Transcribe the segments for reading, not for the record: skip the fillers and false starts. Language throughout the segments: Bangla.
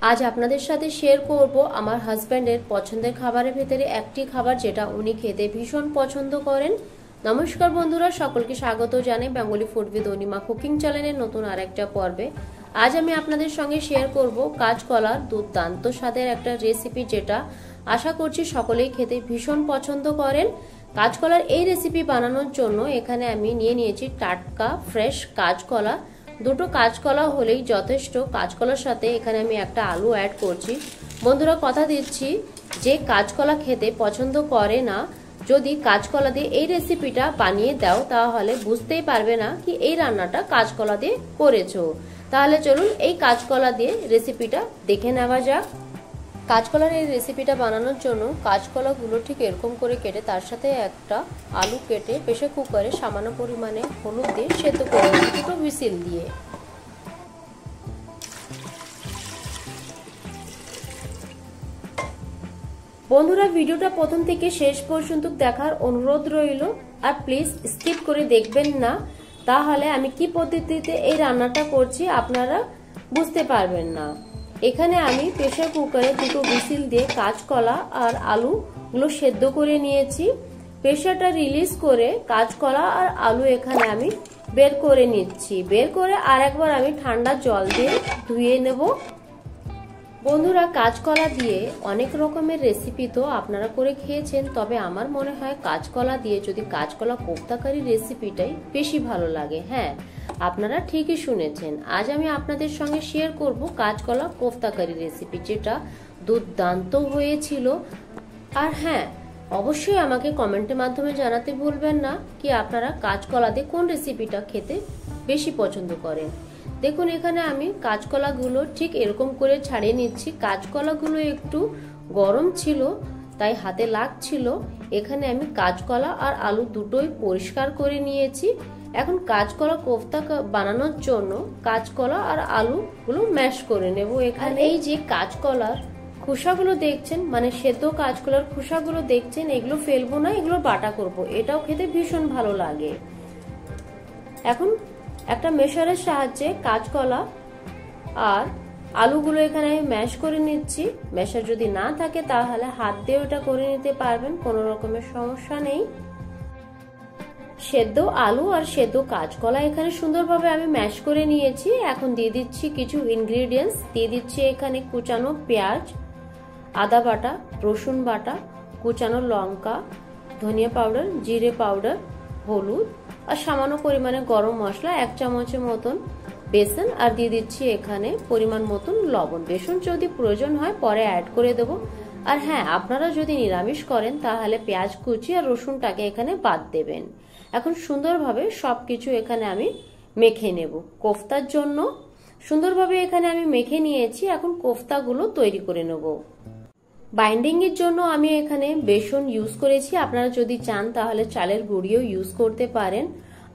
আজ আপনাদের সাথে শেয়ার করব আমার হাজব্যান্ডের পছন্দের খাবারের ভেতরে একটি খাবার যেটা উনি খেতে ভীষণ পছন্দ করেন। নমস্কার বন্ধুরা, সকলকে স্বাগত জানাই Bengali food with Anima cooking চ্যানেলের নতুন আরেকটা পর্বে। আজ আমি আপনাদের সঙ্গে শেয়ার করব কাঁচকলার দুর্দান্ত স্বাদের একটা রেসিপি, যেটা আশা করছি সকলেই খেতে ভীষণ পছন্দ করেন। কাঁচকলার এই রেসিপি বানানোর জন্য এখানে আমি নিয়েছি টাটকা ফ্রেশ কাঁচকলা। দুটো কাঁচকলা হলেই যথেষ্ট। কাঁচকলার সাথে এখানে আমি একটা আলু অ্যাড করছি। বন্ধুরা, কথা দিচ্ছি যে কাঁচকলা খেতে পছন্দ করে না, যদি কাঁচকলা দিয়ে এই রেসিপিটা বানিয়ে দাও তাহলে বুঝতেই পারবে না কি এই রান্নাটা কাঁচকলা দিয়ে করেছো। তাহলে চলুন এই কাঁচকলা দিয়ে রেসিপিটা দেখে নেওয়া যাক। কাঁচকলার এই রেসিপিটা বানানোর জন্য কাঁচকলাগুলো ঠিক এরকম করে কেটে তার সাথে একটা আলু কেটে প্রেসার কুকারে সামান্য পরিমাণে হলুদ দিয়ে সেদ্ধ করে দুটো হুইসেল দিয়ে। বন্ধুরা, ভিডিওটা প্রথম থেকে শেষ পর্যন্ত দেখার অনুরোধ রইল, আর প্লিজ স্কিপ করে দেখবেন না, তাহলে আমি কি পদ্ধতিতে এই রান্নাটা করছি আপনারা বুঝতে পারবেন না। এখানে আমি প্রেসার কুকারে দুটো হুইসেল দিয়ে কাঁচকলা আর আলুগুলো সেদ্ধ করে নিয়েছি। প্রেসারটা রিলিজ করে কাঁচকলা আর আলু এখানে আমি বের করে নিচ্ছি। বের করে আর একবার আমি ঠান্ডা জল দিয়ে ধুয়ে নেব। বন্ধুরা, কাঁচকলা দিয়ে অনেক রকমের রেসিপি তো আপনারা করে খেয়েছেন, তবে আমার মনে হয় কাঁচকলা দিয়ে যদি কাঁচকলা কোফতাকারি রেসিপিটাই বেশি ভালো লাগে। হ্যাঁ, আপনারা ঠিকই শুনেছেন। আজ আমি আপনাদের সঙ্গে শেয়ার করব কাঁচকলা কোফতাকারি রেসিপি, যেটা দুর্দান্ত হয়েছিল। আর হ্যাঁ, অবশ্যই আমাকে কমেন্টের মাধ্যমে জানাতে ভুলবেন না কি আপনারা কাঁচকলা দিয়ে কোন রেসিপিটা খেতে বেশি পছন্দ করেন। দেখুন, এখানে আমি কাঁচকলাগুলো ঠিক এরকম করে ছাড়িয়ে নিচ্ছি। কাঁচকলাগুলো একটু গরম ছিল তাই হাতে লাগছিল। এখানে আমি কাঁচকলা আর আলু দুটোই পরিষ্কার করে নিয়েছি। এখন কাঁচকলা কোফতা বানানোর জন্য কাঁচকলা আর আলুগুলো ম্যাশ করে নেব। এখানে এই যে কাঁচকলার খোসাগুলো দেখছেন, মানে সেদ্ধ কাঁচকলার খোসাগুলো দেখছেন, এগুলো ফেলবো না, এগুলো বাটা করব। এটাও খেতে ভীষণ ভালো লাগে। এখন একটা মেশারের সাহায্যে কাঁচকলা আর আলুগুলো এখানে আমি ম্যাশ করে নিচ্ছি। মেশার যদি না থাকে তাহলে হাত দিয়ে ওটা করে নিতে পারবেন, কোনো রকমের সমস্যা নেই। সেদ্ধ আলু আর সেদ্ধ কাঁচকলা এখানে সুন্দরভাবে আমি ম্যাশ করে নিয়েছি। এখন দিয়ে দিচ্ছি কিছু ইনগ্রেডিয়েন্টস। দিয়ে দিচ্ছি এখানে কুচানো পেঁয়াজ, আদা বাটা, রসুন বাটা, কুচানো লঙ্কা, ধনিয়া পাউডার, জিরে পাউডার, হলুদ আর সামান্য পরিমাণে গরম মশলা, 1 চামচের মতন বেসন, আর দিয়ে দিচ্ছি এখানে পরিমাণ মতন লবণ। বেসন যদি প্রয়োজন হয় পরে অ্যাড করে দেবো। আর হ্যাঁ, আপনারা যদি নিরামিষ করেন তাহলে পেঁয়াজ কুচি আর রসুনটাকে এখানে বাদ দেবেন। এখন সুন্দরভাবে সবকিছু এখানে আমি মেখে নেব কোফতার জন্য। সুন্দরভাবে এখানে আমি মেখে নিয়েছি। এখন কোফতাগুলো তৈরি করে নেব। বাইন্ডিং এর জন্য আমি এখানে বেসন ইউজ করেছি। আপনারা যদি চান তাহলে চালের গুঁড়িও ইউজ করতে পারেন।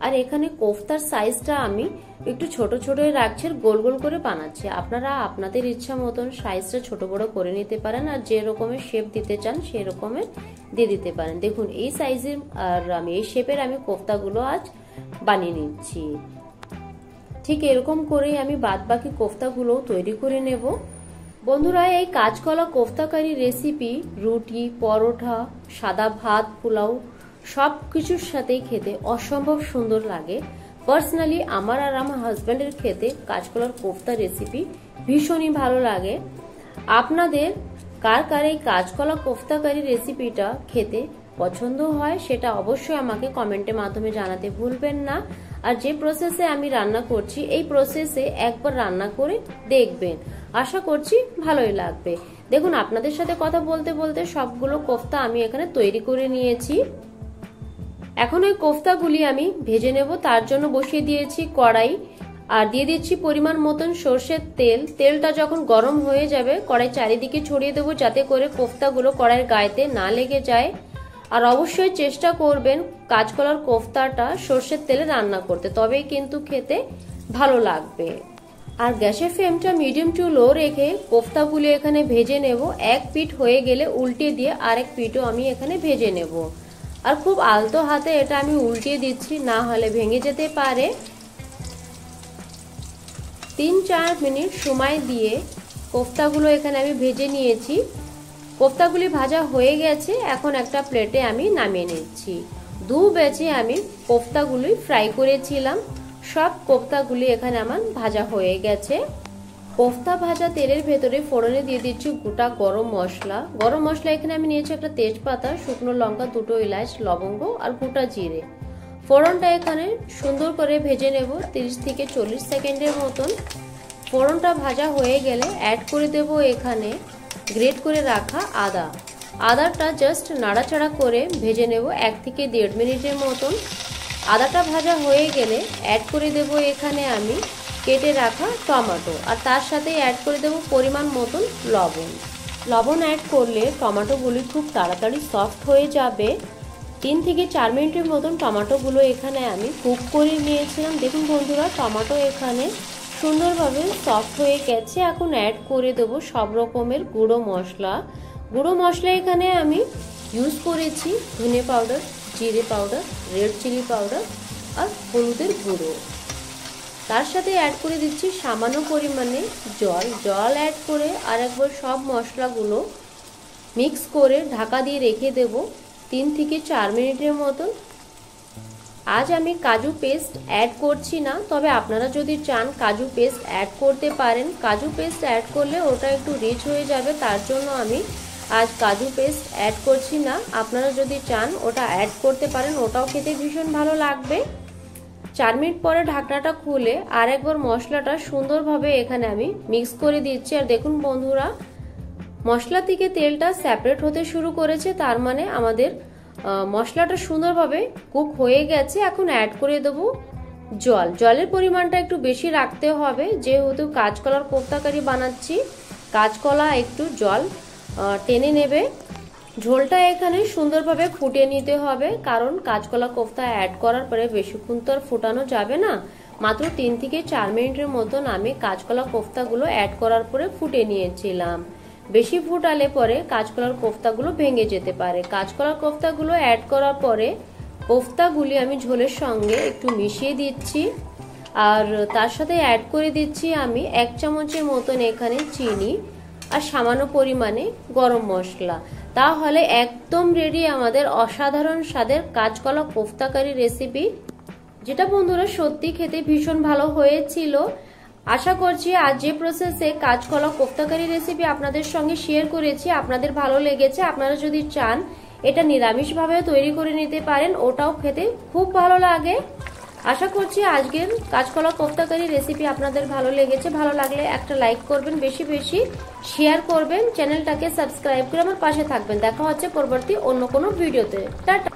আর এখানে কোফতার সাইজটা আমি একটু ছোট ছোট রাখছি, গোল গোল করে বানাচ্ছি। আপনারা আপনাদের ইচ্ছা মতন সাইজটা ছোট বড় করে নিতে পারেন, আর যে রকমের শেপ দিতে চান সেই রকমের দিয়ে দিতে পারেন। দেখুন, এই সাইজের আর আমি এই শেপের আমি কোফতাগুলো আজ বানিয়ে নিচ্ছি। ঠিক এরকম করেই আমি বাদ বাকি কোফতাগুলো তৈরি করে নেব। বন্ধুরা, এই কাঁচকলা কোফতাকারি রেসিপি রুটি, পরোটা, সাদা ভাত, পোলাও সব কিছুর সাথেই খেতে অসম্ভব সুন্দর লাগে। পার্সোনালি আমার আর আমার হাজব্যান্ডের খেতে কাঁচকলার কোফতা রেসিপি ভীষণই ভালো লাগে। আপনাদের কার কার এই কাঁচকলা কোফতাকারি রেসিপিটা খেতে পছন্দ হয় সেটা অবশ্যই আমাকে কমেন্টের মাধ্যমে জানাতে ভুলবেন না। আর যে প্রসেসে আমি রান্না করছি এই প্রসেসে একবার রান্না করে দেখবেন, আশা করছি ভালোই লাগবে। দেখুন, আপনাদের সাথে কথা বলতে বলতে সবগুলো কোফতা আমি এখানে তৈরি করে নিয়েছি। এখন ওই কোফতাগুলি আমি ভেজে নেব। তার জন্য বসিয়ে দিয়েছি কড়াই, আর দিয়ে দিচ্ছি পরিমাণ মতন সর্ষের তেল। তেলটা যখন গরম হয়ে যাবে কড়াই চারিদিকে ছড়িয়ে দেবো, যাতে করে কোফতাগুলো কড়াইয়ের গায়েতে না লেগে যায়। আর অবশ্যই চেষ্টা করবেন কাঁচকলার কোফতাটা সর্ষের তেলে রান্না করতে, তবেই কিন্তু খেতে ভালো লাগবে। আর গ্যাসের ফ্লেমটা মিডিয়াম টু লো রেখে কোফতাগুলি এখানে ভেজে নেব। এক পিঠ হয়ে গেলে উল্টে দিয়ে আরেক পিঠও আমি এখানে ভেজে নেব। আর খুব আলতো হাতে এটা আমি উল্টিয়ে দিচ্ছি, না হলে ভেঙে যেতে পারে। 3-4 মিনিট সময় দিয়ে কোফতাগুলো এখানে আমি ভেজে নিয়েছি। কোফতাগুলি ভাজা হয়ে গেছে, এখন একটা প্লেটে আমি নামিয়ে নিচ্ছি। দু ব্যাচে আমি কোফতাগুলি ফ্রাই করেছিলাম, সব কোফতাগুলি এখানে আমার ভাজা হয়ে গেছে। কোফতা ভাজা তেলের ভেতরে ফোড়নে দিয়ে দিচ্ছি গোটা গরম মশলা। গরম মশলা এখানে আমি নিয়েছি একটা তেজপাতা, শুকনো লঙ্কা, দুটো এলাচ, লবঙ্গ আর গোটা জিরে। ফোড়নটা এখানে সুন্দর করে ভেজে নেব 30 থেকে 40 সেকেন্ডের মতন। ফোড়নটা ভাজা হয়ে গেলে অ্যাড করে দেব এখানে গ্রেট করে রাখা আদা। আদাটা জাস্ট নাড়াচাড়া করে ভেজে নেব 1 থেকে 1.5 মিনিটের মতন। আদাটা ভাজা হয়ে গেলে অ্যাড করে দেব এখানে আমি কেটে রাখা টমেটো, আর তার সাথে অ্যাড করে দেব পরিমাণ মতন লবণ। লবণ অ্যাড করলে টমেটোগুলি খুব তাড়াতাড়ি সফট হয়ে যাবে। 3 থেকে 4 মিনিটের মতন টমেটোগুলো এখানে আমি কুক করে নিয়েছিলাম। দেখুন বন্ধুরা, টমেটো এখানে সুন্দরভাবে সফট হয়ে গেছে। এখন অ্যাড করে দেবো সব রকমের গুঁড়ো মশলা। গুঁড়ো মশলা এখানে আমি ইউজ করেছি ধনে পাউডার, জিরে পাউডার, রেড চিলি পাউডার আর হলুদের গুঁড়ো। তার সাথে অ্যাড করে দিচ্ছি সামান্য পরিমাণে জল। জল অ্যাড করে আরেকবার সব মশলাগুলো মিক্স করে ঢাকা দিয়ে রেখে দেব 3 থেকে 4 মিনিটের মতন। আজ আমি কাজু পেস্ট অ্যাড করছি না, তবে আপনারা যদি চান কাজু পেস্ট অ্যাড করতে পারেন। কাজু পেস্ট অ্যাড করলে ওটা একটু রিচ হয়ে যাবে, তার জন্য আমি আজ কাজু পেস্ট অ্যাড করছি না। আপনারা যদি চান ওটা অ্যাড করতে পারেন, ওটাও খেতে ভীষণ ভালো লাগবে। 4 মিনিট পরে ঢাকনাটা খুলে আরেকবার মশলাটা সুন্দরভাবে এখানে আমি মিক্স করে দিচ্ছি। আর দেখুন বন্ধুরা, মশলা থেকে তেলটা সেপারেট হতে শুরু করেছে, তার মানে আমাদের মশলাটা সুন্দরভাবে কুক হয়ে গেছে। এখন অ্যাড করে দেবো জল। জলের পরিমাণটা একটু বেশি রাখতে হবে, যেহেতু কাঁচকলার কোফতা কারি বানাচ্ছি। কাঁচকলা একটু জল টেনে নেবে। ঝোলটা এখানে সুন্দরভাবে ফুটিয়ে নিতে হবে, কারণ কাঁচকলা কোফতা অ্যাড করার পরে বেশিক্ষণ তো আর ফোটানো যাবে না। মাত্র 3 থেকে 4 মিনিটের মতন আমি কাঁচকলা কোফতাগুলো অ্যাড করার পরে ফুটিয়ে নিয়েছিলাম। বেশি ফুটালে পরে কাঁচকলার কোফতাগুলো ভেঙে যেতে পারে। কাঁচকলার কোফতাগুলো অ্যাড করার পরে কোফতাগুলি আমি ঝোলের সঙ্গে একটু মিশিয়ে দিচ্ছি, আর তার সাথে অ্যাড করে দিচ্ছি আমি 1 চামচের মতন এখানে চিনি আর সামান্য পরিমাণে গরম মশলা। তাহলে একদম রেডি আমাদের অসাধারণ স্বাদের কাঁচকলা কোফতা কারি রেসিপি, যেটা বন্ধুরা সত্যি খেতে ভীষণ ভালো হয়েছিল। আশা করছি আজ যে প্রসেসে কাঁচকলা কোফতা কারি রেসিপি আপনাদের সঙ্গে শেয়ার করেছি আপনাদের ভালো লেগেছে। আপনারা যদি চান এটা নিরামিষভাবেও তৈরি করে নিতে পারেন, ওটাও খেতে খুব ভালো লাগে। আশা করছি আজকের কাঁচকলা কোফতা কারি রেসিপি আপনাদের ভালো লেগেছে। ভালো লাগলে একটা লাইক করবেন, বেশি বেশি শেয়ার করবেন, চ্যানেলটাকে সাবস্ক্রাইব করে আমার পাশে থাকবেন। দেখা হচ্ছে পরবর্তী অন্য কোনো ভিডিওতে। টাটা।